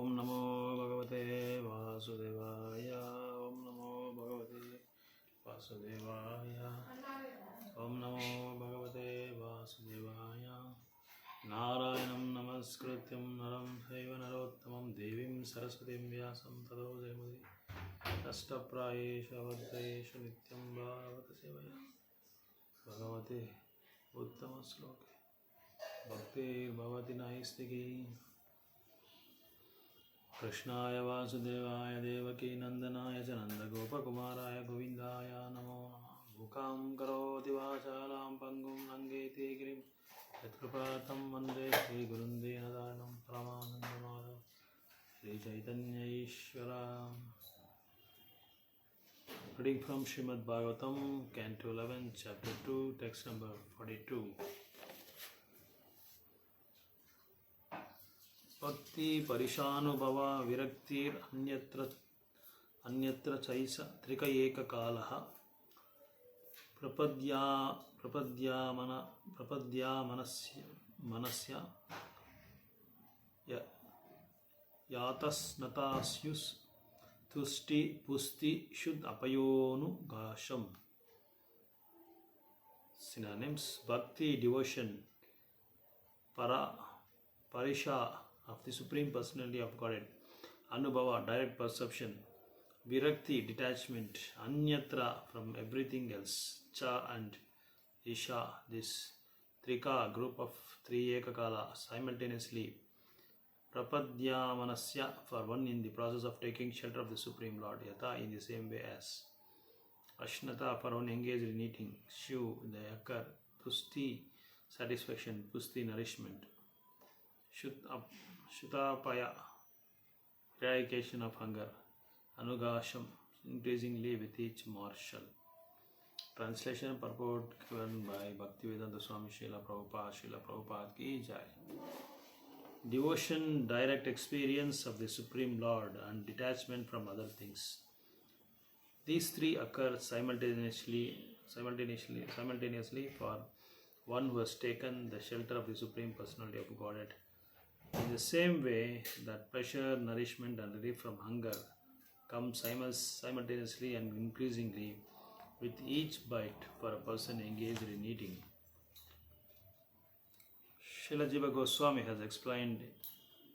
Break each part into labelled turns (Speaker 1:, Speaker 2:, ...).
Speaker 1: Om Namo Bhagavate Vasudevaya. Om Namo Bhagavate Vasudevaya. Om Namo Bhagavate Vasudevaya. Narayanam Namaskrityam Naram Chaiva Narottamam Devim Saraswatim Vyasam Tado Jayamudi Ashtaprayesha Vaddayesha Nityam Bhavata Sevaya Bhagavate Uttama Sloke Bhakti Bhavati Naistiki Krishnaya Vasudevaya Devaki Nandanaya Jananda Gopakumaraya Govindaya Namo Namah Bhukam Karoti Vachalam Pangum Nangeti Girim Yatkrapatam Vande Shri Gurundenadanam Paramanandamada Shri Chaitanya Ishvara. Reading from Srimad Bagavatam, Canto 11, Chapter 2, Text number 42. Bhakti Parishanubhava Viraktir Anyatra Chaisa Trika Eka Kalaha Prapadya Manasya Yatas Natasyus Tusti Pusti Shud Apayonu Gasham. Synonyms: Bhakti, devotion; Parisha, of the Supreme Personality of Godhead; Anubhava, direct perception; Virakti, detachment; Anyatra, from everything else; Cha and Isha, this Trika, group of three Ekakala, simultaneously; Prapadya Manasya, for one in the process of taking shelter of the Supreme Lord; Yata, in the same way as; Ashnata, for one engaged in eating; Shu, the occur; Pusti, satisfaction; Pusti, nourishment; Shutapaya, eradication of hunger; Anugasham, increasingly with each morsel. Translation and purport given by Bhaktivedanta Swami Srila Prabhupada ki jai. Devotion, direct experience of the Supreme Lord, and detachment from other things. These three occur simultaneously for one who has taken the shelter of the Supreme Personality of Godhead. In the same way that pleasure, nourishment, and relief from hunger come simultaneously and increasingly with each bite for a person engaged in eating. Srila Jiva Goswami has explained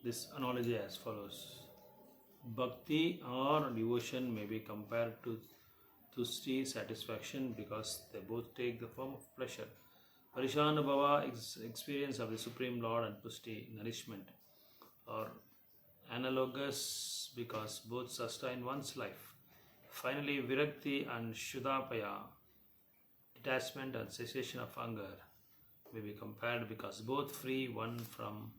Speaker 1: this analogy as follows. Bhakti or devotion may be compared to tusti, satisfaction, because they both take the form of pleasure. Parishanubhava, experience of the Supreme Lord, and pusti, nourishment, are analogous because both sustain one's life. Finally, virakti and shudapaya, detachment and cessation of hunger, may be compared because both free one from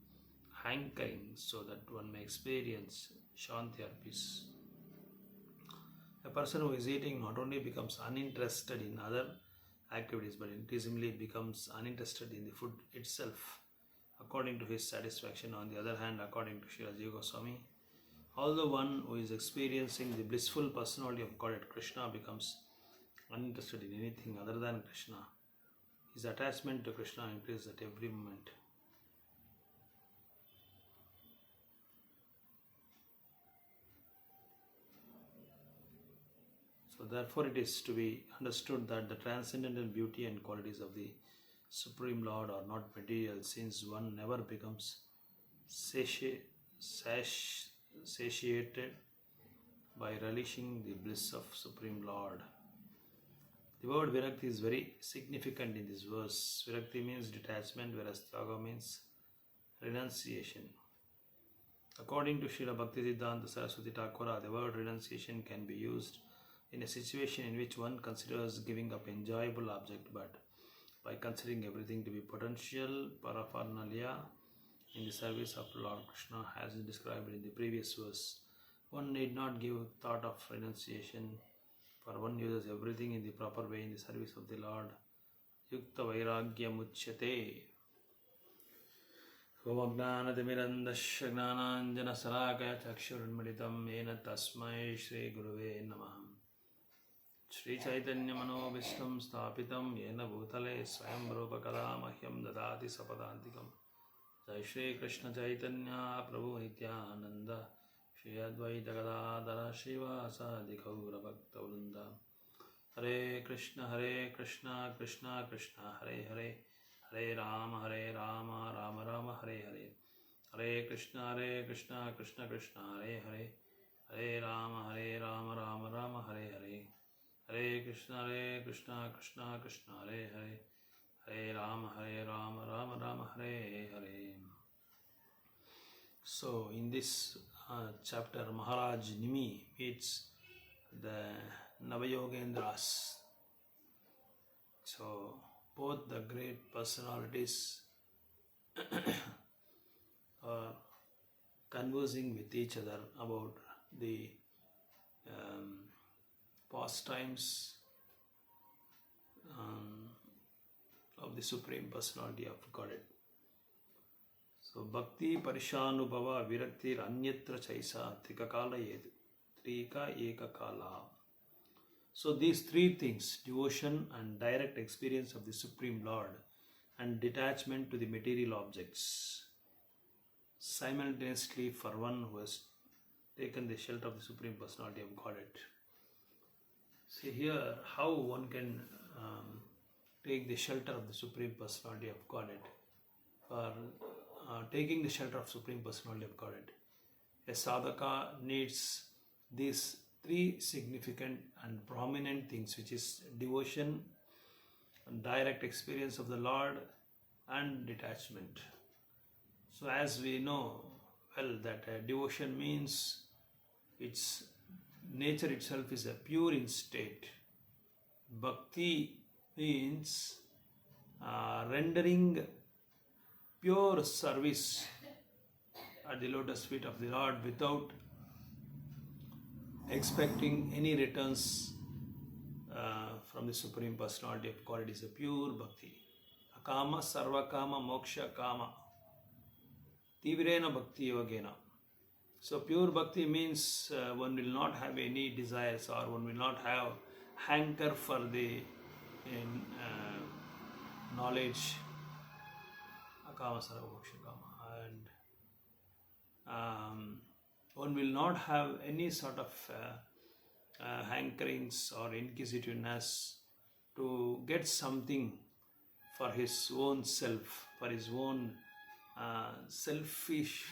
Speaker 1: hankering so that one may experience shanti or peace. A person who is eating not only becomes uninterested in other activities but increasingly becomes uninterested in the food itself, according to his satisfaction. On the other hand, according to Srila Jiva Goswami, although one who is experiencing the blissful personality of Godhead Krishna becomes uninterested in anything other than Krishna, his attachment to Krishna increases at every moment. So therefore it is to be understood that the transcendental beauty and qualities of the Supreme Lord are not material, since one never becomes satiated by relishing the bliss of Supreme Lord. The word Virakti is very significant in this verse. Virakti means detachment, whereas Tyaga means renunciation. According to Srila Bhaktisiddhanta Saraswati Thakura, the word renunciation can be used in a situation in which one considers giving up enjoyable object, but by considering everything to be potential paraphernalia in the service of Lord Krishna, as described in the previous verse, one need not give thought of renunciation, for one uses everything in the proper way in the service of the Lord. Yukta Vairagya Muchyate. Omajnanatimirandasya gnananjana salakaya chakshurunmilitam yena tasmai Shri Guruve Namaha. Shri Chaitanya Manobhishtam Sthapitam Yena Bhutale Swayam Rupa Kada Mahyam Dadati Sapadantikam Jai Shri Krishna Chaitanya Prabhu Nityananda Shri Advaita Gadadhara Srivasadi Gaura Bhakta Vrinda. Hare Krishna Krishna Krishna Hare Hare Hare Rama Rama Rama Hare Hare. Hare Krishna Krishna Krishna Hare Hare Hare Rama Rama Rama Hare Hare. Hare Krishna Krishna Krishna Hare Hare Hare Rama Rama Hare Hare. So in this chapter, Maharaj Nimi meets the Navayogendras. So both the great personalities are conversing with each other about the pastimes of the Supreme Personality of Godhead. So Bhakti Parishanubhava Viraktir Anyatra Chaisa Trikakala Trika Ekakala. So these three things, devotion and direct experience of the Supreme Lord and detachment to the material objects, simultaneously for one who has taken the shelter of the Supreme Personality of Godhead. See here how one can take the shelter of the Supreme Personality of Godhead. For taking the shelter of Supreme Personality of Godhead, a sadhaka needs these three significant and prominent things, which is devotion, direct experience of the Lord, and detachment. So as we know well that devotion means its nature itself is a pure in state. Bhakti means rendering pure service at the lotus feet of the Lord without expecting any returns from the Supreme Personality of God. It is a pure bhakti. Akama, sarvakama, moksha, kama. Tivrena bhakti yogena. So pure bhakti means one will not have any desires, or one will not have hanker for the knowledge. Akama, sarva, moksha, kama. And one will not have any sort of hankerings or inquisitiveness to get something for his own self, for his own selfish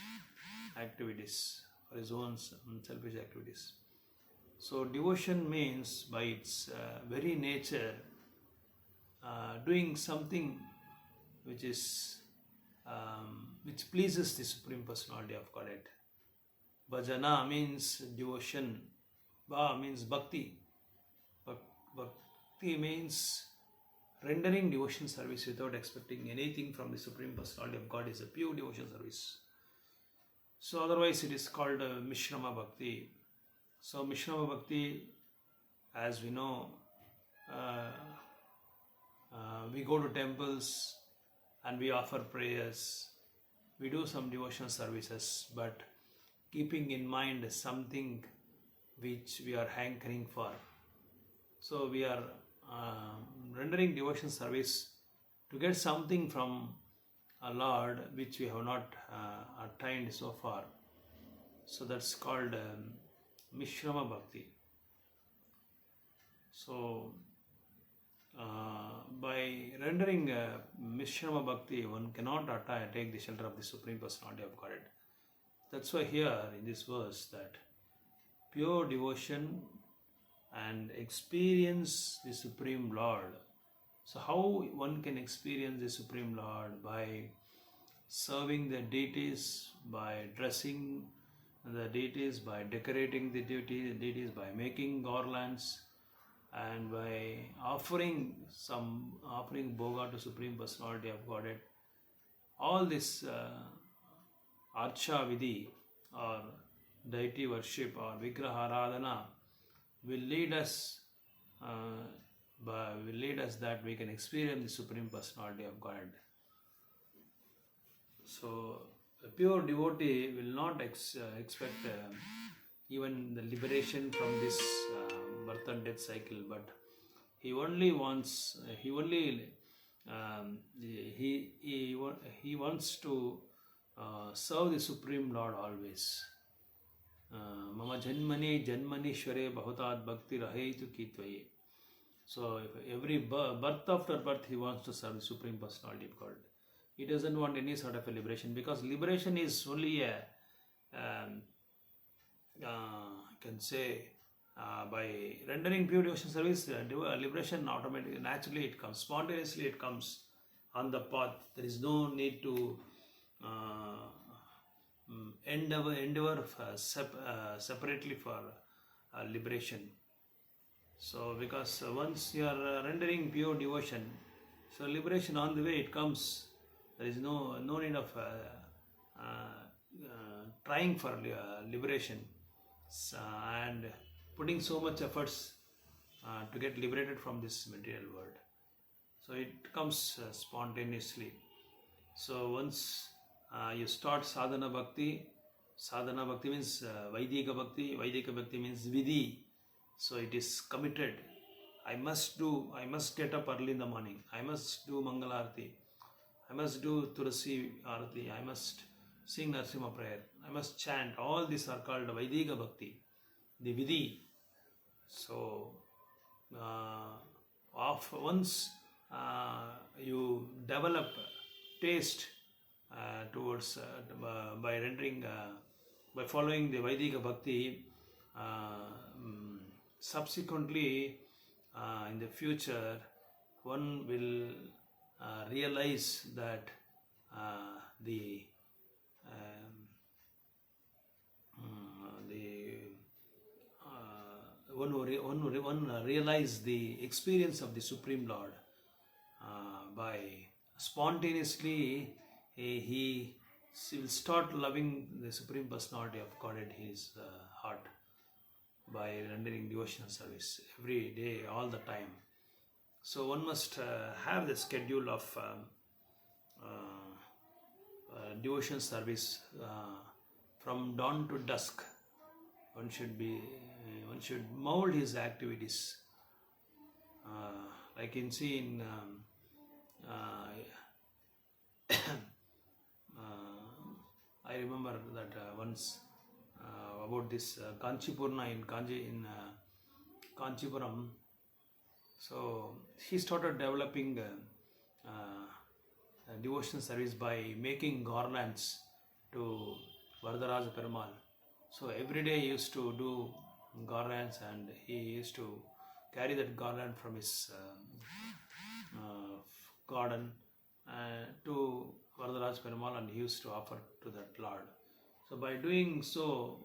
Speaker 1: activities, for his own selfish activities. So devotion means by its very nature doing something which is which pleases the Supreme Personality of Godhead. Bhajana means devotion. Bha means bhakti. Bhakti means rendering devotion service without expecting anything from the Supreme Personality of God is a pure devotion service. So otherwise it is called Mishrama Bhakti. So Mishrama Bhakti, as we know, we go to temples and we offer prayers, we do some devotional services, but keeping in mind something which we are hankering for. So we are rendering devotion service to get something from a Lord which we have not attained so far. So that's called Mishrama Bhakti. So by rendering Mishrama Bhakti, one cannot take the shelter of the Supreme Personality of Godhead. That's why here in this verse that pure devotion and experience the Supreme Lord. So how one can experience the Supreme Lord? By serving the deities, by dressing the deities, by decorating the deities, by making garlands, and by offering bhoga to Supreme Personality of Godhead. All this Archa Vidhi or deity worship or Vigraha Aradhana will lead us that we can experience the Supreme Personality of God. So a pure devotee will not expect even the liberation from this birth and death cycle, but he only wants to serve the Supreme Lord always. Mama Janmani Janmanishware Bhavatad Bhakti Rahaitu Kitvaye. So every birth after birth he wants to serve the Supreme Personality of God. He doesn't want any sort of a liberation, because liberation is only a can say by rendering pure devotion service, liberation automatically, naturally it comes, spontaneously it comes on the path. There is no need to endeavor separately for liberation. So because once you are rendering pure devotion, so liberation on the way it comes. There is no need of trying for liberation and putting so much efforts to get liberated from this material world. So it comes spontaneously. So once you start sadhana bhakti means Vaidika bhakti means vidhi. So it is committed. I must get up early in the morning. I must do Mangalarti. I must do Tulasi Arati. I must sing Narsimha prayer. I must chant. All these are called Vaidika bhakti, the vidhi. So once you develop taste towards by following the Vaidika bhakti, subsequently in the future one will realize that one realize the experience of the Supreme Lord by spontaneously he will start loving the Supreme Personality of God in his heart by rendering devotional service every day, all the time. So one must have the schedule of devotion service from dawn to dusk. One should mold his activities. Like in see in I remember that once about this Kanchipurna in Kanchipuram. So he started developing devotion service by making garlands to Varadaraja Perumal. So every day he used to do garlands, and he used to carry that garland from his garden to Varadaraja Perumal, and he used to offer to that Lord. So by doing so,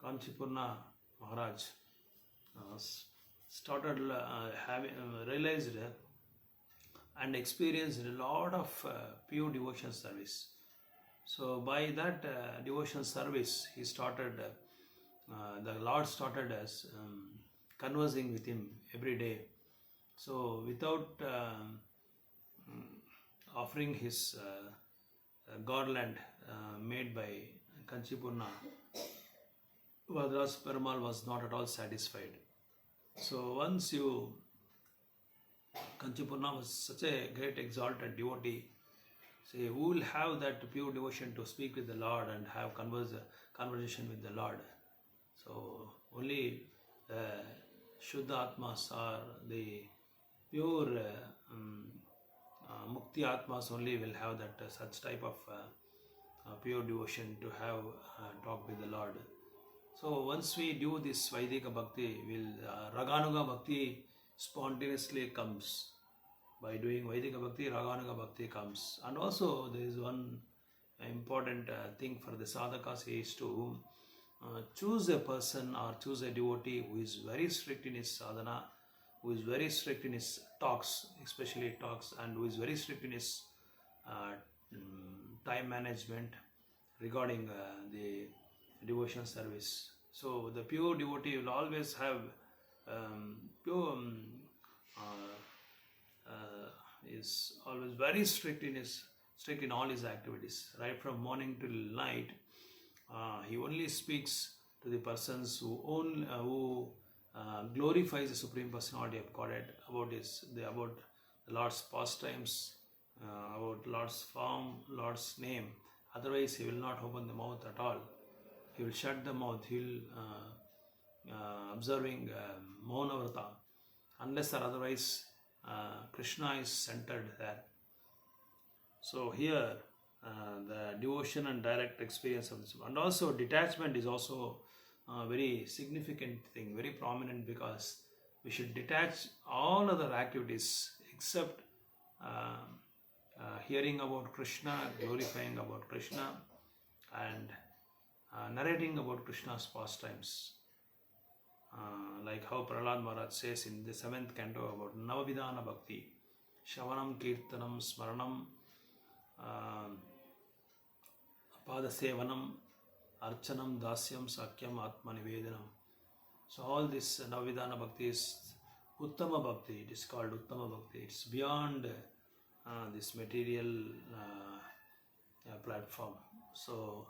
Speaker 1: Kanchipurna Maharaj started realized and experienced a lot of pure devotion service. So by that devotion service, he started. The Lord started as conversing with him every day. So without offering his garland made by Kanchipurna, Varadaraja Perumal was not at all satisfied. So once Kanchipurna was such a great exalted devotee, say, who will have that pure devotion to speak with the Lord and have conversation with the Lord? So only Shuddha Atmas or the pure Mukti Atmas only will have that such type of pure devotion to have talk with the Lord. So once we do this Vaidika Bhakti, Raganuga Bhakti spontaneously comes. By doing Vaidika Bhakti, Raganuga Bhakti comes. And also there is one important thing for the sadhakas is to choose a person or choose a devotee who is very strict in his sadhana, who is very strict in his talks, especially talks, and who is very strict in his time management regarding the devotion service. So the pure devotee will always have is always very strict in all his activities, right from morning till night. He only speaks to the persons who glorifies the Supreme Personality of Godhead about the Lord's pastimes, about Lord's form, Lord's name. Otherwise, he will not open the mouth at all. He will shut the mouth. He will observing Mauna Vrata. Unless or otherwise, Krishna is centered there. So here, the devotion and direct experience of this, and also detachment is also a very significant thing, very prominent, because we should detach all other activities except hearing about Krishna, glorifying about Krishna, and narrating about Krishna's pastimes. Like how Prahlad Maharaj says in the 7th canto about Navavidhana Bhakti, Shavanam, Kirtanam, Smaranam, Padasevanam, Archanam, Dasyam, Sakyam, Atma Nivedanam. So all this Navavidhana Bhakti is Uttama Bhakti. It is called Uttama Bhakti. It's beyond this material platform. So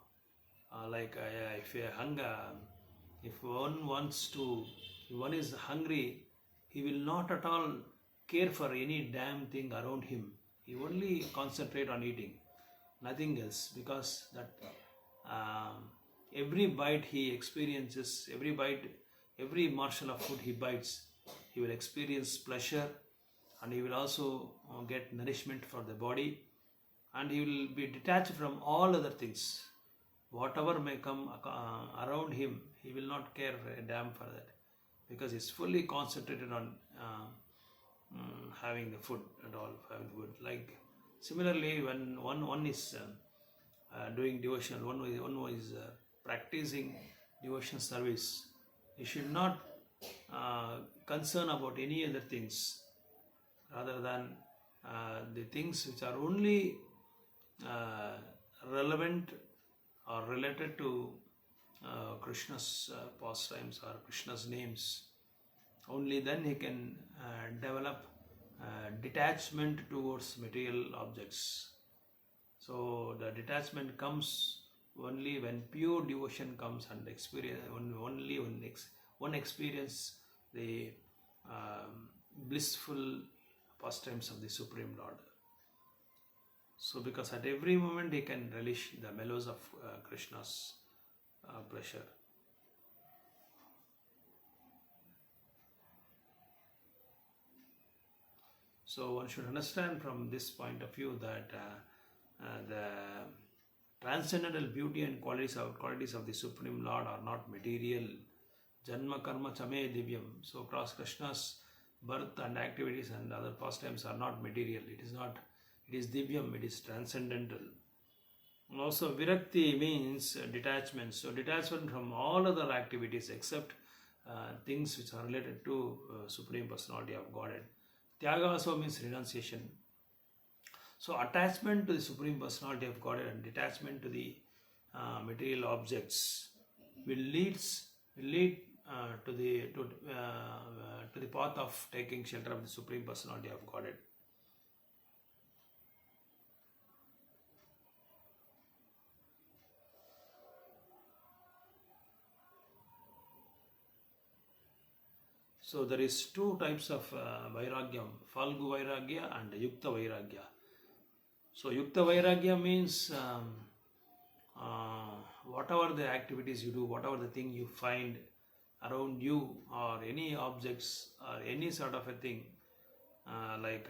Speaker 1: if one wants to, if one is hungry, he will not at all care for any damn thing around him. He only concentrate on eating, nothing else, because that every bite he experiences, every morsel of food he bites, he will experience pleasure, and he will also get nourishment for the body, and he will be detached from all other things. Whatever may come around him, he will not care a damn for that, because he's fully concentrated on having the food and all, having the food. Like similarly, when one is doing devotion, one is practicing devotion service, he should not concern about any other things rather than the things which are only relevant or related to Krishna's pastimes or Krishna's names. Only then he can develop detachment towards material objects. So the detachment comes only when pure devotion comes and experience, only when one experience the blissful pastimes of the Supreme Lord. So because at every moment he can relish the mellows of Krishna's pleasure. So one should understand from this point of view that the transcendental beauty and qualities of the Supreme Lord are not material. Janma karma chame divyam. So Krishna's birth and activities and other pastimes are not material. It is divyam, it is transcendental. And also virakti means detachment. So detachment from all other activities except things which are related to Supreme Personality of Godhead. Tyaga also means renunciation. So attachment to the Supreme Personality of Godhead and detachment to the material objects will lead to the path of taking shelter of the Supreme Personality of Godhead. So there is two types of vairagyam, Falgu Vairagya and Yukta Vairagya. So Yukta Vairagya means whatever the activities you do, whatever the thing you find around you, or any objects or any sort of a thing, like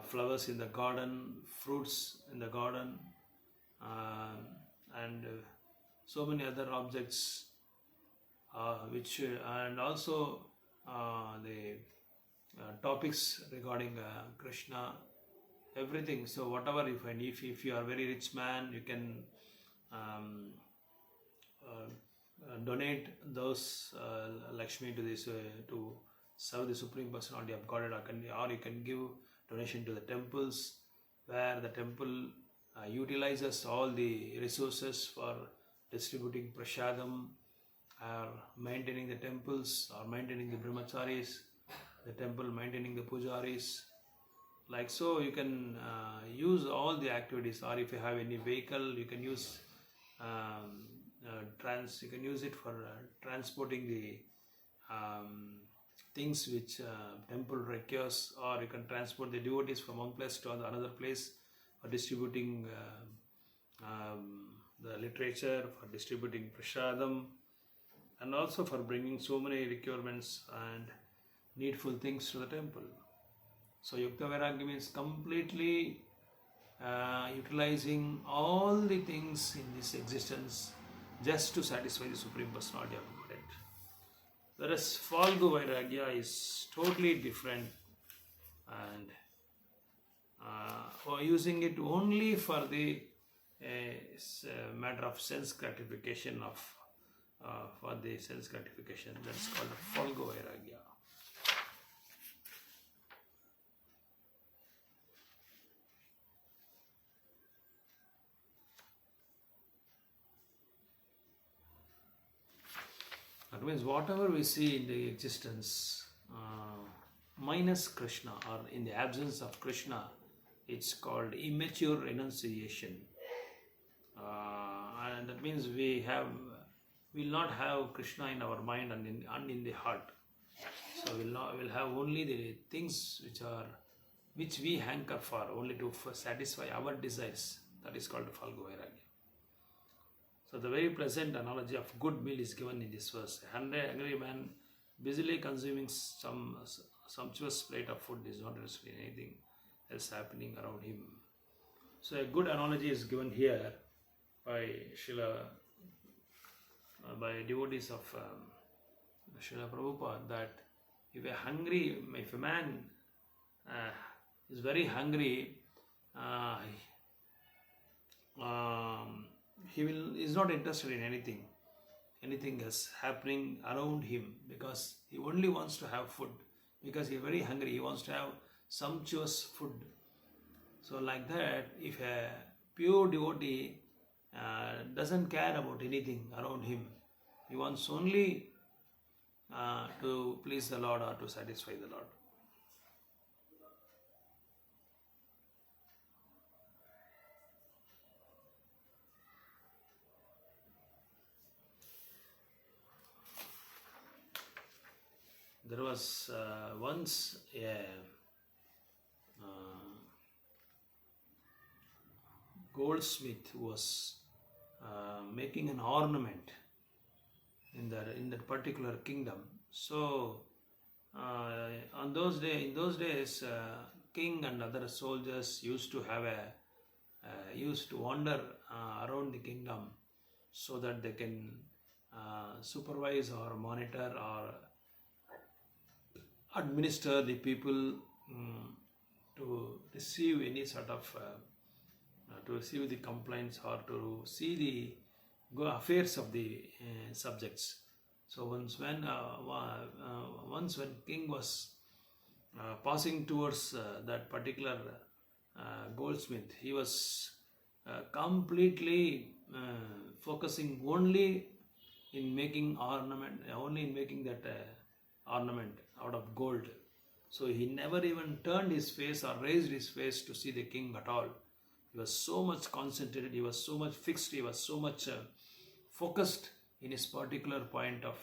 Speaker 1: flowers in the garden, fruits in the garden, and so many other objects, and also the topics regarding Krishna, everything. So whatever you find, if you are a very rich man, you can donate those Lakshmi to this to serve the Supreme Personality of Godhead, or you can give donation to the temples, where the temple utilizes all the resources for distributing prasadam, or maintaining the temples, or maintaining the brahmacharis, the temple maintaining the pujaris. Like so, you can use all the activities, or if you have any vehicle, you can use you can use it for transporting the things which temple requires, or you can transport the devotees from one place to another place for distributing the literature, for distributing prasadam, and also for bringing so many requirements and needful things to the temple. So Yukta Vairagya means completely utilizing all the things in this existence just to satisfy the Supreme Personality of Godhead. Whereas Falgu Vairagya is totally different, and using it only for the matter of sense gratification for the sense gratification. That's called Falgu Vairagya. That means whatever we see in the existence minus Krishna, or in the absence of Krishna, it's called immature renunciation. And that means we will not have Krishna in our mind and in the heart. So we'll have only the things which we hanker for, only to satisfy our desires. That is called Falgu Vairagya. So the very pleasant analogy of good meal is given in this verse. A hungry man busily consuming some sumptuous plate of food is not interested in anything else happening around him. So a good analogy is given here by devotees of Srila Prabhupada, that if a man is very hungry, he is not interested in anything else happening around him, because he only wants to have food, because he is very hungry. He wants to have sumptuous food. So like that, if a pure devotee doesn't care about anything around him, he wants only to please the Lord or to satisfy the Lord. There was once a goldsmith who was making an ornament in that particular kingdom. So in those days, king and other soldiers used to wander around the kingdom, so that they can supervise or monitor or administer the people to receive any sort of to receive the complaints or to see the affairs of the subjects. So once when king was passing towards that particular goldsmith, he was completely focusing only in making that ornament out of gold. So he never even turned his face or raised his face to see the king at all. He was so much concentrated, he was so much fixed, he was so much focused in his particular point of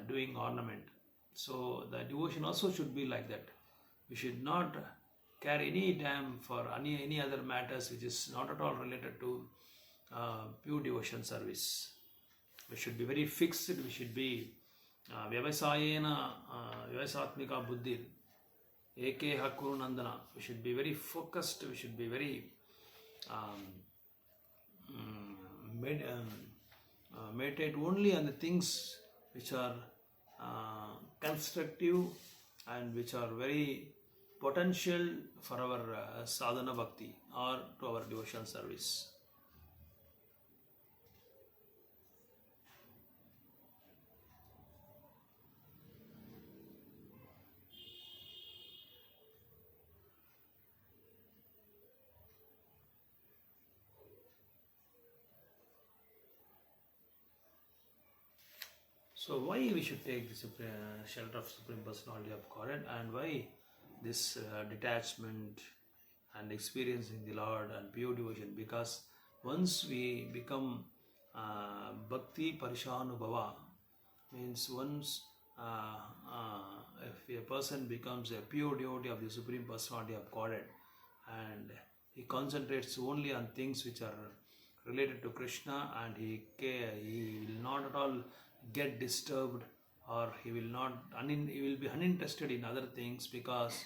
Speaker 1: doing ornament. So the devotion also should be like that. We should not care any damn for any other matters which is not at all related to pure devotion service. We should be very fixed, we should be Vyavasayena Vyavasatmika Buddhir Ekeha Kuru Nandana. We should be very focused, we should be very meditate only on the things which are constructive and which are very potential for our sadhana bhakti or to our devotion service. So why we should take the shelter of Supreme Personality of Godhead, and why this detachment and experiencing the Lord and pure devotion? Because once we become Bhakti Parishanubhava, means once if a person becomes a pure devotee of the Supreme Personality of Godhead and he concentrates only on things which are related to Krishna, and he will not at all get disturbed, or he will be uninterested in other things, because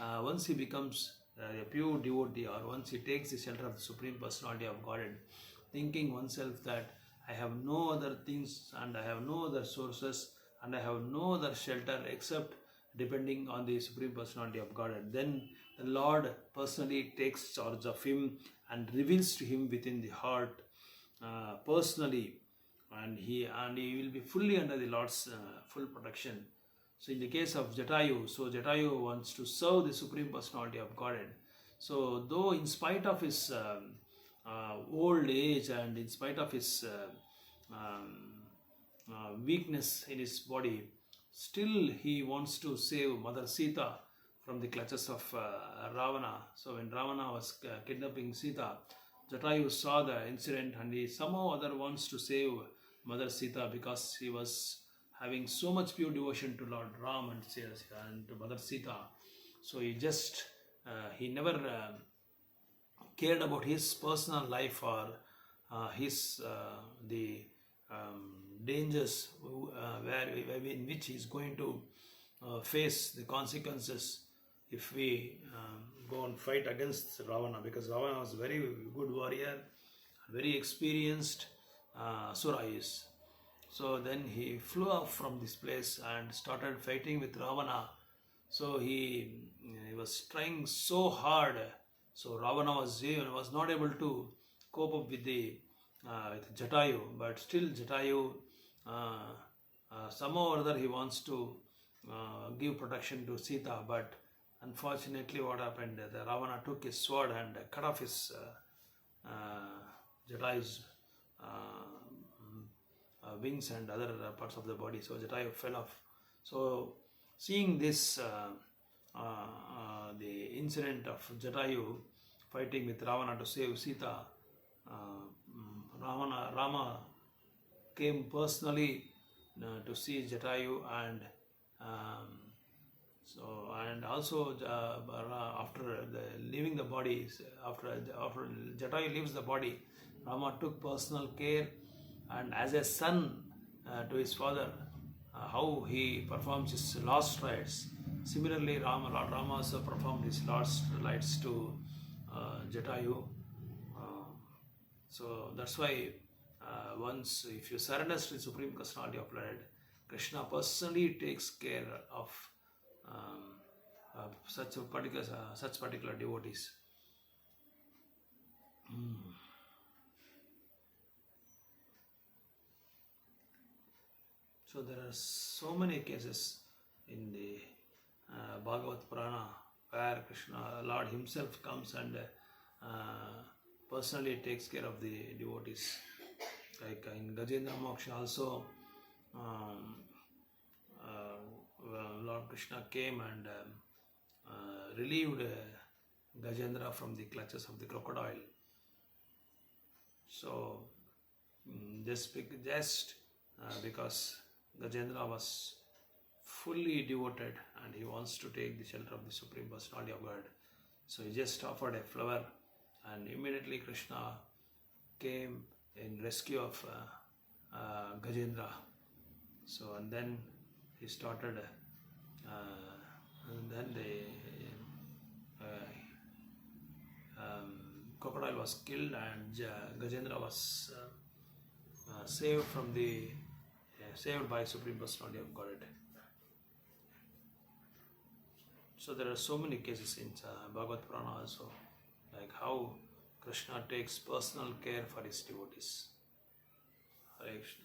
Speaker 1: once he becomes a pure devotee, or once he takes the shelter of the Supreme Personality of Godhead, thinking oneself that I have no other things and I have no other sources and I have no other shelter except depending on the Supreme Personality of Godhead, then the Lord personally takes charge of him and reveals to him within the heart personally, and he will be fully under the Lord's full protection. So in the case of Jatayu, so Jatayu wants to serve the Supreme Personality of Godhead. So though in spite of his old age and in spite of his weakness in his body, still he wants to save Mother Sita from the clutches of Ravana. So when Ravana was kidnapping Sita, Jatayu saw the incident and he somehow other wants to save Mother Sita, because he was having so much pure devotion to Lord Ram and to Mother Sita. So he never cared about his personal life or the dangers in which he is going to face the consequences if we go and fight against Ravana, because Ravana was a very good warrior, very experienced Asura is. So then he flew off from this place and started fighting with Ravana. So he was trying so hard. So Ravana was not able to cope up with with Jatayu, but still Jatayu somehow or other he wants to give protection to Sita, but unfortunately what happened, the Ravana took his sword and cut off his Jatayu's wings and other parts of the body. So Jatayu fell off. So seeing this the incident of Jatayu fighting with Ravana to save Sita, Rama came personally to see Jatayu, and also after leaving the body, after Jatayu leaves the body, Rama took personal care, and as a son to his father, how he performs his last rites. Similarly, Lord Rama also performed his last rites to Jatayu. So that's why once if you surrender to the Supreme Personality of Godhead, Krishna personally takes care of such particular devotees. So there are so many cases in the Bhagavad Purana where Lord himself comes and personally takes care of the devotees. Like in Gajendra Moksha also, Lord Krishna came and relieved Gajendra from the clutches of the crocodile. So just because Gajendra was fully devoted and he wants to take the shelter of the Supreme Personality of God, so he just offered a flower, and immediately Krishna came in rescue of Gajendra. So and then he started, and then the crocodile was killed, and Gajendra was saved by Supreme Personality of Godhead. So there are so many cases in Bhagavad Purana also, like how Krishna takes personal care for his devotees. Hare Krishna.